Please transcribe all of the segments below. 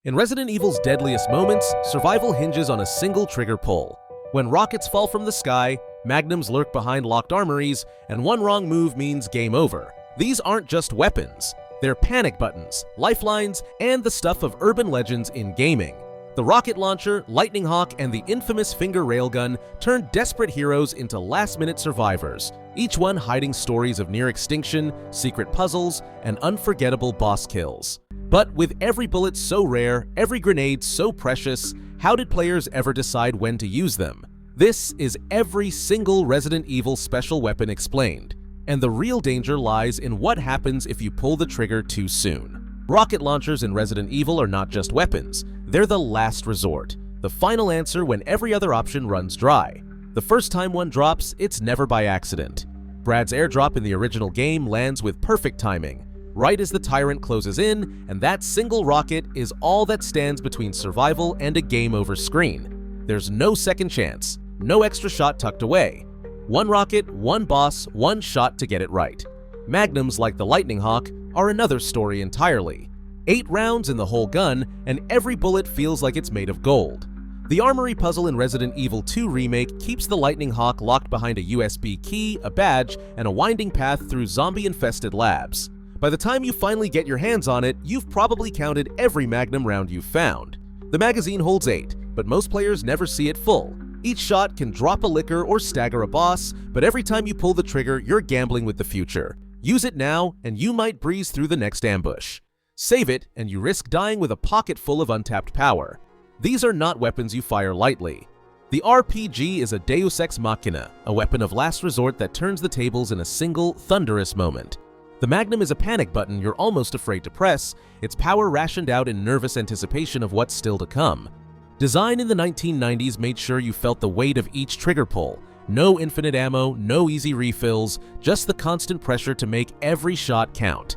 In Resident Evil's deadliest moments, survival hinges on a single trigger pull. When rockets fall from the sky, magnums lurk behind locked armories, and one wrong move means game over. These aren't just weapons. They're panic buttons, lifelines, and the stuff of urban legends in gaming. The rocket launcher, Lightning Hawk, and the infamous finger railgun turned desperate heroes into last-minute survivors, each one hiding stories of near extinction, secret puzzles, and unforgettable boss kills. But with every bullet so rare, every grenade so precious, how did players ever decide when to use them? This is every single Resident Evil special weapon explained, and the real danger lies in what happens if you pull the trigger too soon. Rocket launchers in Resident Evil are not just weapons, they're the last resort, the final answer when every other option runs dry. The first time one drops, it's never by accident. Brad's airdrop in the original game lands with perfect timing, right as the tyrant closes in, and that single rocket is all that stands between survival and a game over screen. There's no second chance, no extra shot tucked away. One rocket, one boss, one shot to get it right. Magnums like the Lightning Hawk are another story entirely. 8 rounds in the whole gun, and every bullet feels like it's made of gold. The armory puzzle in Resident Evil 2 Remake keeps the Lightning Hawk locked behind a USB key, a badge, and a winding path through zombie-infested labs. By the time you finally get your hands on it, you've probably counted every Magnum round you've found. The magazine holds 8, but most players never see it full. Each shot can drop a licker or stagger a boss, but every time you pull the trigger, you're gambling with the future. Use it now, and you might breeze through the next ambush. Save it, and you risk dying with a pocket full of untapped power. These are not weapons you fire lightly. The RPG is a deus ex machina, a weapon of last resort that turns the tables in a single, thunderous moment. The Magnum is a panic button you're almost afraid to press, its power rationed out in nervous anticipation of what's still to come. Design in the 1990s made sure you felt the weight of each trigger pull. No infinite ammo, no easy refills, just the constant pressure to make every shot count.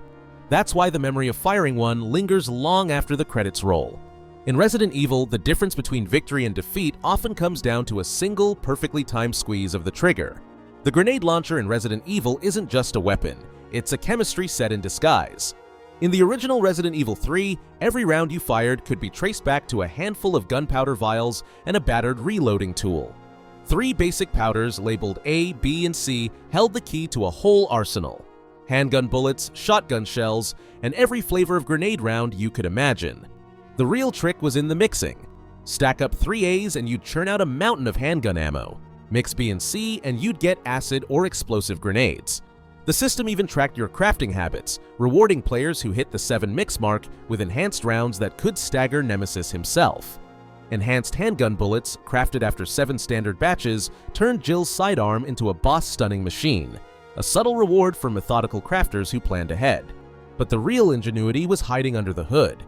That's why the memory of firing one lingers long after the credits roll. In Resident Evil, the difference between victory and defeat often comes down to a single, perfectly timed squeeze of the trigger. The grenade launcher in Resident Evil isn't just a weapon, it's a chemistry set in disguise. In the original Resident Evil 3, every round you fired could be traced back to a handful of gunpowder vials and a battered reloading tool. 3 basic powders labeled A, B, and C held the key to a whole arsenal. Handgun bullets, shotgun shells, and every flavor of grenade round you could imagine. The real trick was in the mixing. Stack up 3 A's and you'd churn out a mountain of handgun ammo. Mix B and C and you'd get acid or explosive grenades. The system even tracked your crafting habits, rewarding players who hit the 7 mix mark with enhanced rounds that could stagger Nemesis himself. Enhanced handgun bullets, crafted after 7 standard batches, turned Jill's sidearm into a boss-stunning machine, a subtle reward for methodical crafters who planned ahead. But the real ingenuity was hiding under the hood.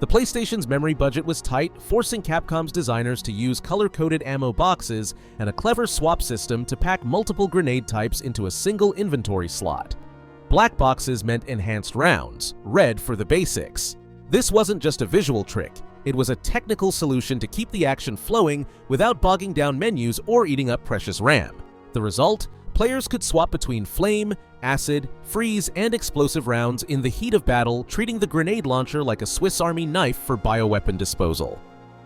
The PlayStation's memory budget was tight, forcing Capcom's designers to use color-coded ammo boxes and a clever swap system to pack multiple grenade types into a single inventory slot. Black boxes meant enhanced rounds, red for the basics. This wasn't just a visual trick, it was a technical solution to keep the action flowing without bogging down menus or eating up precious RAM. The result? Players could swap between flame, acid, freeze, and explosive rounds in the heat of battle, treating the grenade launcher like a Swiss Army knife for bioweapon disposal.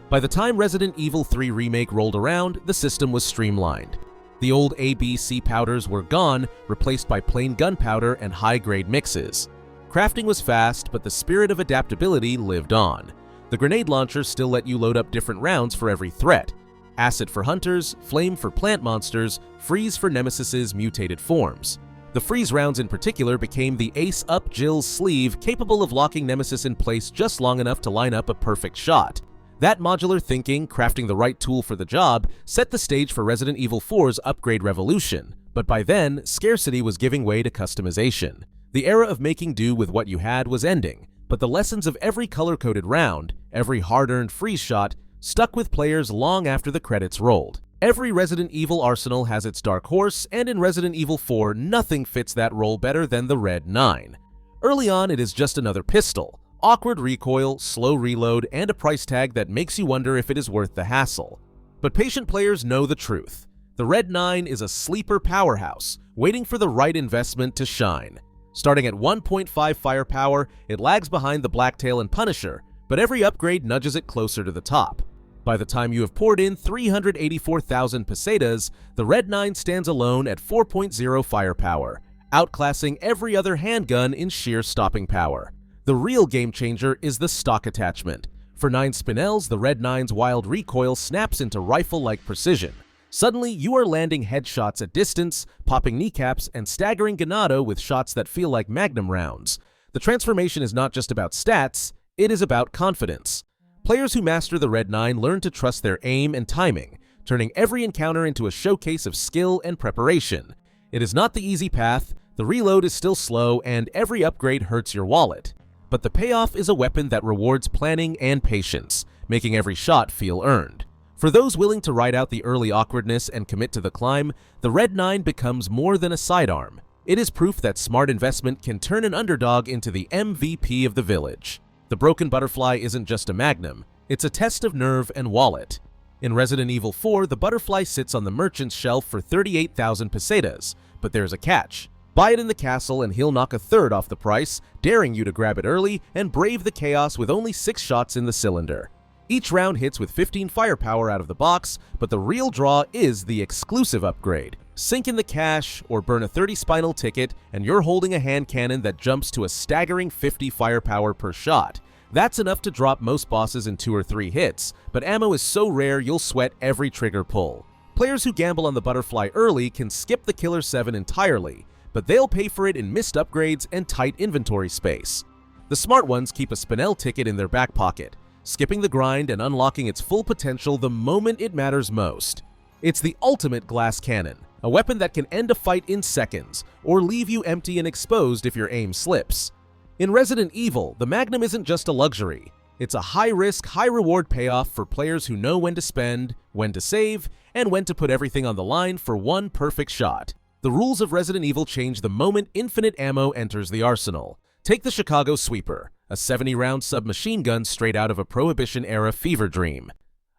By the time Resident Evil 3 Remake rolled around, the system was streamlined. The old A, B, C powders were gone, replaced by plain gunpowder and high-grade mixes. Crafting was fast, but the spirit of adaptability lived on. The grenade launcher still let you load up different rounds for every threat. Acid for hunters, flame for plant monsters, freeze for Nemesis's mutated forms. The freeze rounds in particular became the ace up Jill's sleeve, capable of locking Nemesis in place just long enough to line up a perfect shot. That modular thinking, crafting the right tool for the job, set the stage for Resident Evil 4's upgrade revolution. But by then, scarcity was giving way to customization. The era of making do with what you had was ending, but the lessons of every color-coded round, every hard-earned freeze shot, stuck with players long after the credits rolled. Every Resident Evil arsenal has its dark horse, and in Resident Evil 4, nothing fits that role better than the Red 9. Early on, it is just another pistol. Awkward recoil, slow reload, and a price tag that makes you wonder if it is worth the hassle. But patient players know the truth. The Red 9 is a sleeper powerhouse, waiting for the right investment to shine. Starting at 1.5 firepower, it lags behind the Blacktail and Punisher, but every upgrade nudges it closer to the top. By the time you have poured in 384,000 pesetas, the Red 9 stands alone at 4.0 firepower, outclassing every other handgun in sheer stopping power. The real game changer is the stock attachment. For 9 spinels, the Red 9's wild recoil snaps into rifle-like precision. Suddenly, you are landing headshots at distance, popping kneecaps, and staggering ganado with shots that feel like Magnum rounds. The transformation is not just about stats, it is about confidence. Players who master the Red 9 learn to trust their aim and timing, turning every encounter into a showcase of skill and preparation. It is not the easy path, the reload is still slow, and every upgrade hurts your wallet. But the payoff is a weapon that rewards planning and patience, making every shot feel earned. For those willing to ride out the early awkwardness and commit to the climb, the Red 9 becomes more than a sidearm. It is proof that smart investment can turn an underdog into the MVP of the village. The Broken Butterfly isn't just a magnum, it's a test of nerve and wallet. In Resident Evil 4, the Butterfly sits on the merchant's shelf for 38,000 pesetas, but there's a catch. Buy it in the castle and he'll knock a third off the price, daring you to grab it early and brave the chaos with only 6 shots in the cylinder. Each round hits with 15 firepower out of the box, but the real draw is the exclusive upgrade. Sink in the cash or burn a 30 spinel ticket and you're holding a hand cannon that jumps to a staggering 50 firepower per shot. That's enough to drop most bosses in 2 or 3 hits, but ammo is so rare you'll sweat every trigger pull. Players who gamble on the Butterfly early can skip the Killer 7 entirely, but they'll pay for it in missed upgrades and tight inventory space. The smart ones keep a spinel ticket in their back pocket, skipping the grind and unlocking its full potential the moment it matters most. It's the ultimate glass cannon, a weapon that can end a fight in seconds, or leave you empty and exposed if your aim slips. In Resident Evil, the Magnum isn't just a luxury. It's a high-risk, high-reward payoff for players who know when to spend, when to save, and when to put everything on the line for one perfect shot. The rules of Resident Evil change the moment infinite ammo enters the arsenal. Take the Chicago Sweeper, a 70-round submachine gun straight out of a Prohibition-era fever dream.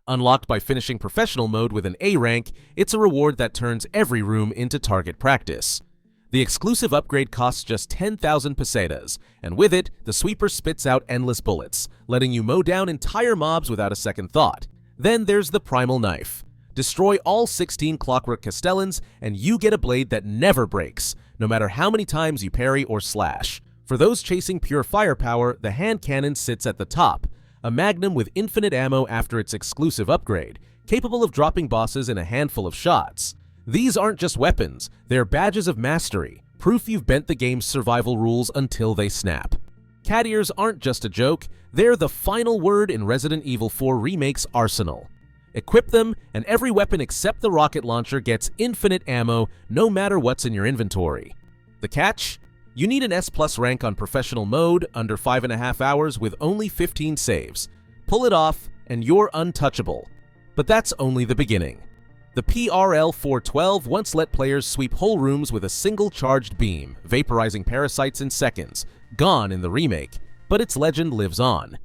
Unlocked by finishing professional mode with an A rank, it's a reward that turns every room into target practice. The exclusive upgrade costs just 10,000 pesetas, and with it, the Sweeper spits out endless bullets, letting you mow down entire mobs without a second thought. Then there's the Primal Knife. Destroy all 16 Clockwork Castellans, and you get a blade that never breaks, no matter how many times you parry or slash. For those chasing pure firepower, the hand cannon sits at the top, a magnum with infinite ammo after its exclusive upgrade, capable of dropping bosses in a handful of shots. These aren't just weapons, they're badges of mastery, proof you've bent the game's survival rules until they snap. Cat ears aren't just a joke, they're the final word in Resident Evil 4 Remake's arsenal. Equip them, and every weapon except the rocket launcher gets infinite ammo, no matter what's in your inventory. The catch? You need an S+ rank on professional mode, under 5.5 hours with only 15 saves. Pull it off, and you're untouchable. But that's only the beginning. The PRL-412 once let players sweep whole rooms with a single charged beam, vaporizing parasites in seconds, gone in the remake, but its legend lives on.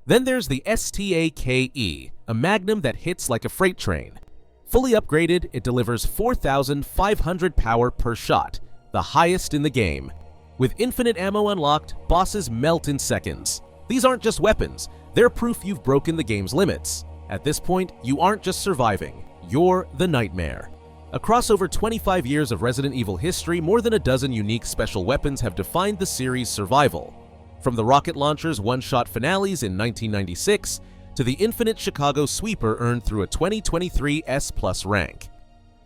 Then there's the STAKE, a magnum that hits like a freight train. Fully upgraded, it delivers 4,500 power per shot, the highest in the game. With infinite ammo unlocked, bosses melt in seconds. These aren't just weapons, they're proof you've broken the game's limits. At this point, you aren't just surviving, you're the nightmare. Across over 25 years of Resident Evil history, more than a dozen unique special weapons have defined the series' survival. From the rocket launcher's one-shot finales in 1996, to the infinite Chicago Sweeper earned through a 2023 S+ rank.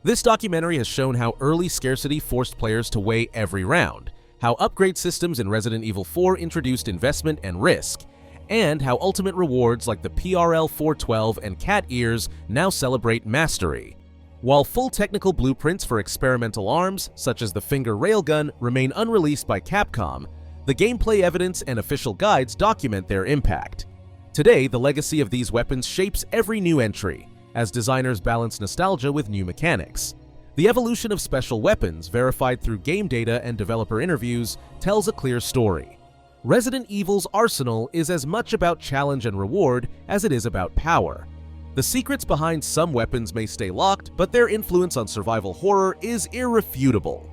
This documentary has shown how early scarcity forced players to weigh every round, how upgrade systems in Resident Evil 4 introduced investment and risk, and how ultimate rewards like the PRL-412 and Cat Ears now celebrate mastery. While full technical blueprints for experimental arms, such as the Finger Railgun, remain unreleased by Capcom, the gameplay evidence and official guides document their impact. Today, the legacy of these weapons shapes every new entry, as designers balance nostalgia with new mechanics. The evolution of special weapons, verified through game data and developer interviews, tells a clear story. Resident Evil's arsenal is as much about challenge and reward as it is about power. The secrets behind some weapons may stay locked, but their influence on survival horror is irrefutable.